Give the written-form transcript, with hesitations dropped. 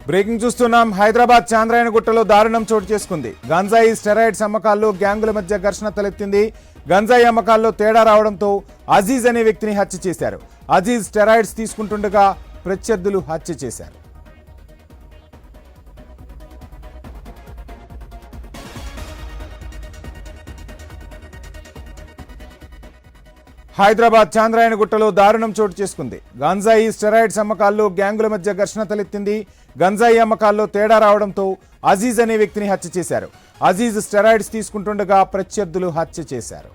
Breaking చూస్తున్నాం. హైదరాబాద్ చాంద్రాయణగుట్టలో దారుణం చోటు చేసుకుంది. గంజాయి స్టెరాయిడ్స్ అమ్మకాల్లో గ్యాంగుల మధ్య ఘర్షణ తలెత్తింది. గంజాయి అమ్మకాల్లో తేడా రావడంతో అజీజ్ అనే వ్యక్తిని హత్య చేశారు. అజీజ్ స్టెరాయిడ్స్ తీసుకుంటుండగా ప్రత్యర్థులు హత్య చేశారు. హైదరాబాద్ చాంద్రాయణగుట్టలో దారుణం చోటు చేసుకుంది. గంజాయి స్టెరాయిడ్స్ అమ్మకాల్లో గ్యాంగుల మధ్య ఘర్షణ తలెత్తింది. గంజాయి అమ్మకాల్లో తేడా రావడంతో అజీజ్ అనే వ్యక్తిని హత్య చేశారు. అజీజ్ స్టెరాయిడ్స్ తీసుకుంటుండగా ప్రత్యర్థులు హత్య చేశారు.